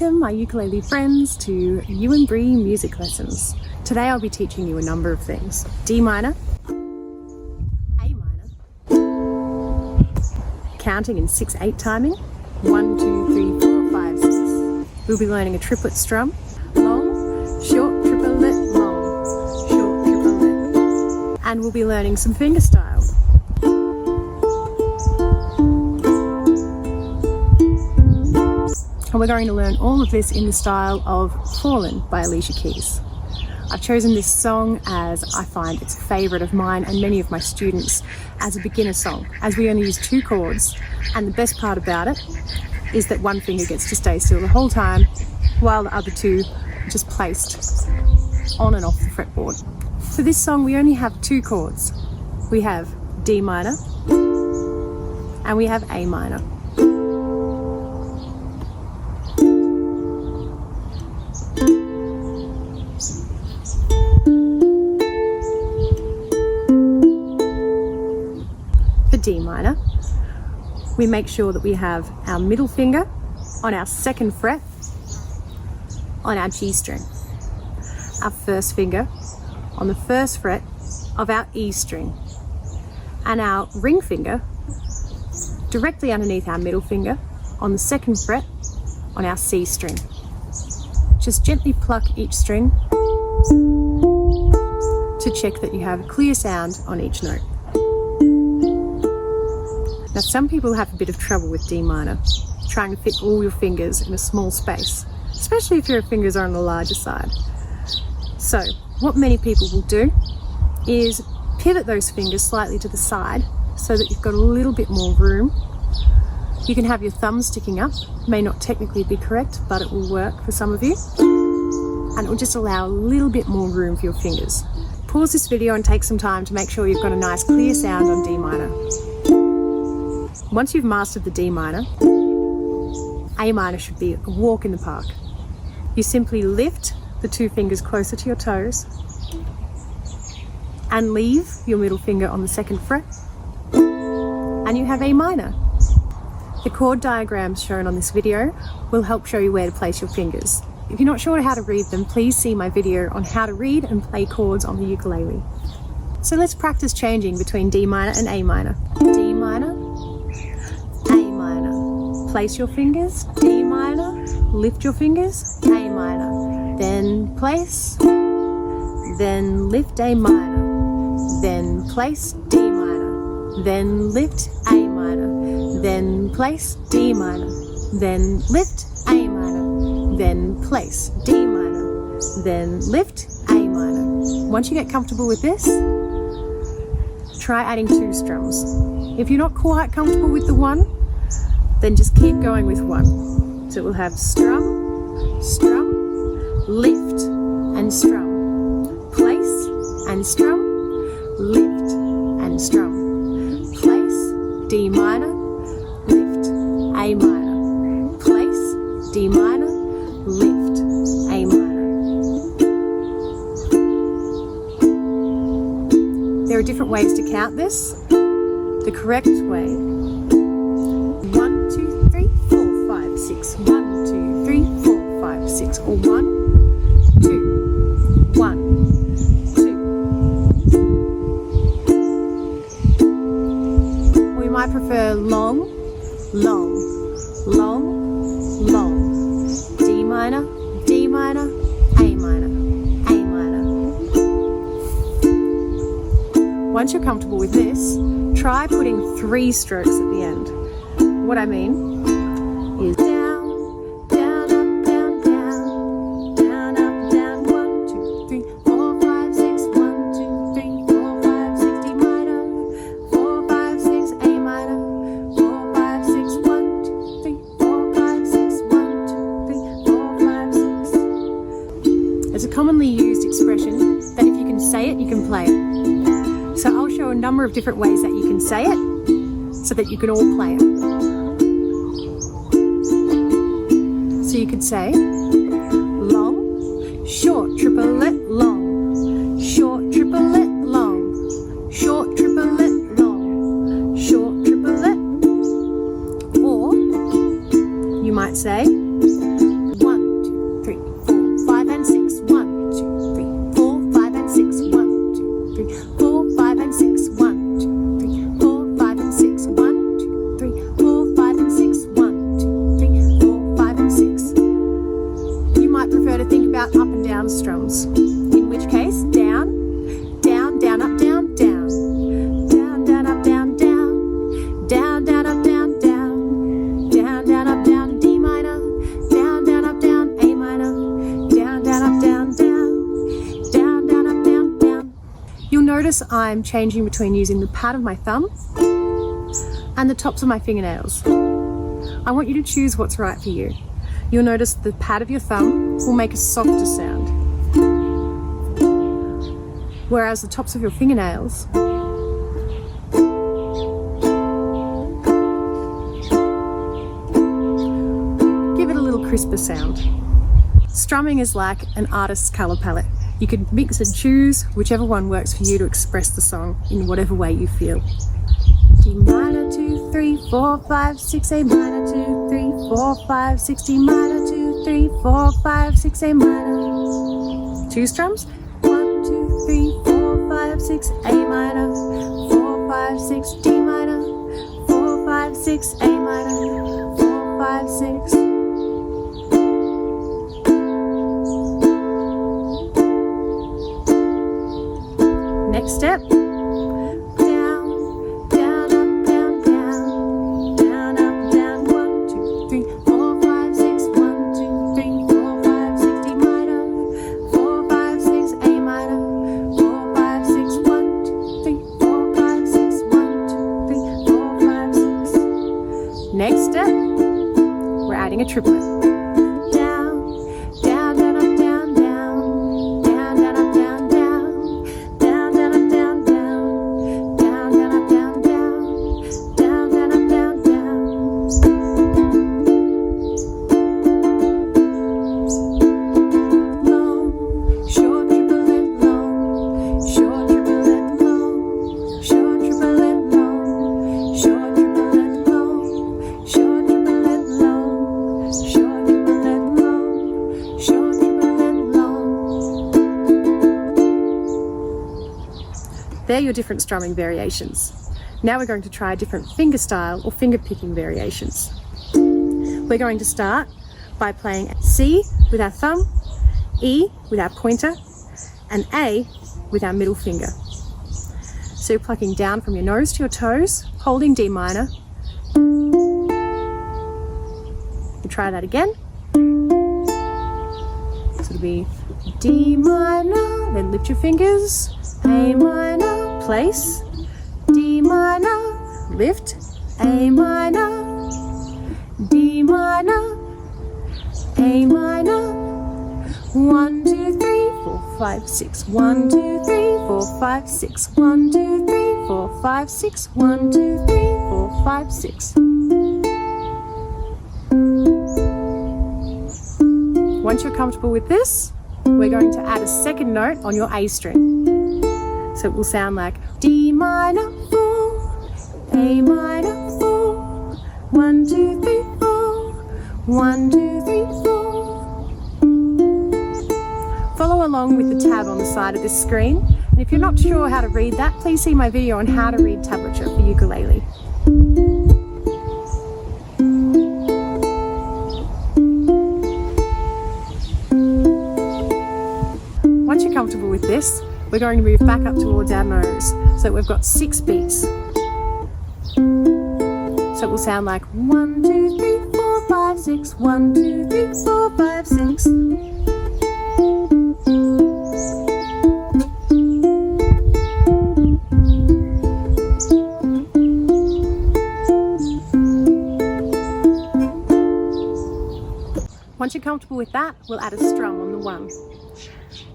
Welcome, my ukulele friends, to You and Bree music lessons. Today I'll be teaching you a number of things. D minor, A minor, counting in 6/8 timing, 1, 2, 3, 4, 5, 6. We'll be learning a triplet strum, long, short, triplet, long, short, triplet. And we'll be learning some fingerstyle. And we're going to learn all of this in the style of Fallin by Alicia Keys. I've chosen this song as I find it's a favourite of mine and many of my students as a beginner song, as we only use 2 chords, and the best part about it is that one finger gets to stay still the whole time while the other 2 are just placed on and off the fretboard. For this song we only have 2 chords. We have D minor and we have A minor. D minor, we make sure that we have our middle finger on our 2nd fret on our G string, our 1st finger on the 1st fret of our E string, and our ring finger directly underneath our middle finger on the 2nd fret on our C string. Just gently pluck each string to check that you have a clear sound on each note. Now some people have a bit of trouble with D minor, trying to fit all your fingers in a small space, especially if your fingers are on the larger side. So what many people will do is pivot those fingers slightly to the side so that you've got a little bit more room. You can have your thumb sticking up, may not technically be correct, but it will work for some of you. And it will just allow a little bit more room for your fingers. Pause this video and take some time to make sure you've got a nice clear sound on D minor. Once you've mastered the D minor, A minor should be a walk in the park. You simply lift the 2 fingers closer to your toes and leave your middle finger on the 2nd fret, and you have A minor. The chord diagrams shown on this video will help show you where to place your fingers. If you're not sure how to read them, please see my video on how to read and play chords on the ukulele. So let's practice changing between D minor and A minor. D minor, place your fingers, D minor, lift your fingers, A minor, then place, then lift A minor, then place D minor, then lift A minor, then place D minor, then lift A minor, then place D minor, then lift A minor. Once you get comfortable with this, try adding 2 strums. If you're not quite comfortable with the one, then just keep going with 1. So we'll have strum, strum, lift, and strum, place, and strum, lift, and strum, place, D minor, lift, A minor, place, D minor, lift, A minor. There are different ways to count this. The correct way: 1, 2, 3, 4, 5, 6. 1, 2, 3, 4, 5, 6. Or 1, 2, 1, 2. We might prefer long, long, long, long. D minor, D minor, A minor, A minor. Once you're comfortable with this, try putting 3 strokes at the end. What I mean is down, down, up, down, down, down, up, down, 1, 2, 3, 4, 5, 6, 1, 2, 3, 4, 5, 6, D minor, 4, 5, 6, A minor, 4, 5, 6, 1, 2, 3, 4, 5, 6, 1, 2, 3, 4, 5, 6. It's a commonly used expression that if you can say it, you can play it. So I'll show a number of different ways that you can say it so that you can all play it. So you could say long, short, triplet, long, short, triplet, long, short, triplet, long, short, triplet. Or you might say 1, You'll notice I'm changing between using the pad of my thumb and the tops of my fingernails. I want you to choose what's right for you. You'll notice the pad of your thumb will make a softer sound, whereas the tops of your fingernails give it a little crisper sound. Strumming is like an artist's colour palette. You can mix and choose whichever one works for you to express the song in whatever way you feel. D minor 2, 3, 4, 5, 6, A minor 2, 3, 4, 5, 6, D minor 2, 3, 4, 5, 6, A minor. Two strums. 1, 2, 3, 4, 5, 6, A minor, 4, 5, 6, D minor, 4, 5, 6, A minor, 4, 5, 6. Next step. Down, down, up, down, down, down, up, down. 1, 2, 3, 4, 5, 6, 1, 2, 3, 4, 5, 6, D minor, 4, 5, 6, A minor, 4, 5, 6, 1, 2, 3, 4, 5, 6, 1, 2, 3, 4, 5, 6. Next step, we're adding a triplet. Down, down, down, up, down, down, down, down, up, down, down, down, down, up, down, down, down, down, up, down, down, down, down, up, down, down. Long, short triplet, long, short triplet, long, short triplet, long, short triplet, long, short triplet, long, short triplet, long, short triplet, long. They're your different strumming variations. Now we're going to try different fingerstyle or finger picking variations. We're going to start by playing C with our thumb, E with our pointer, and A with our middle finger. So you're plucking down from your nose to your toes, holding D minor. We'll try that again. So it'll be D minor, then lift your fingers, A minor, place, D minor, lift, A minor, D minor, A minor. 1, 2, 3, 4, 5, 6. 1, 2, 3, 4, 5, 6. 1, 2, 3, 4, 5, 6. 1, 2, 3, 4, 5, 6. Once you're comfortable with this, we're going to add a second note on your A string. So it will sound like D minor 4, A minor 4, 1, 2, 3, 4, 1, 2, 3, 4. Follow along with the tab on the side of this screen. And if you're not sure how to read that, please see my video on how to read tablature for ukulele. Once you're comfortable with this, we're going to move back up towards our nose so that we've got 6 beats. So it will sound like 1, 2, 3, 4, 5, 6. 1, 2, 3, 4, 5, 6. Once you're comfortable with that, we'll add a strum on the 1,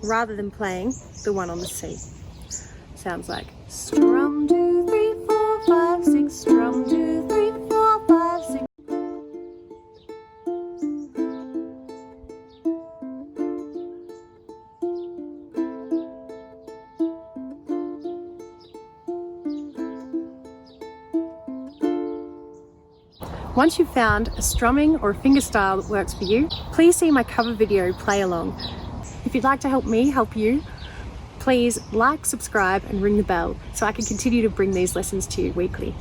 rather than playing the 1 on the C. Sounds like strum 2, 3, 4, 5, 6, strum 2, 3, 4, 5, 6. Once you've found a strumming or a fingerstyle that works for you, please see my cover video Play Along. If you'd like to help me help you, please like, subscribe and ring the bell so I can continue to bring these lessons to you weekly.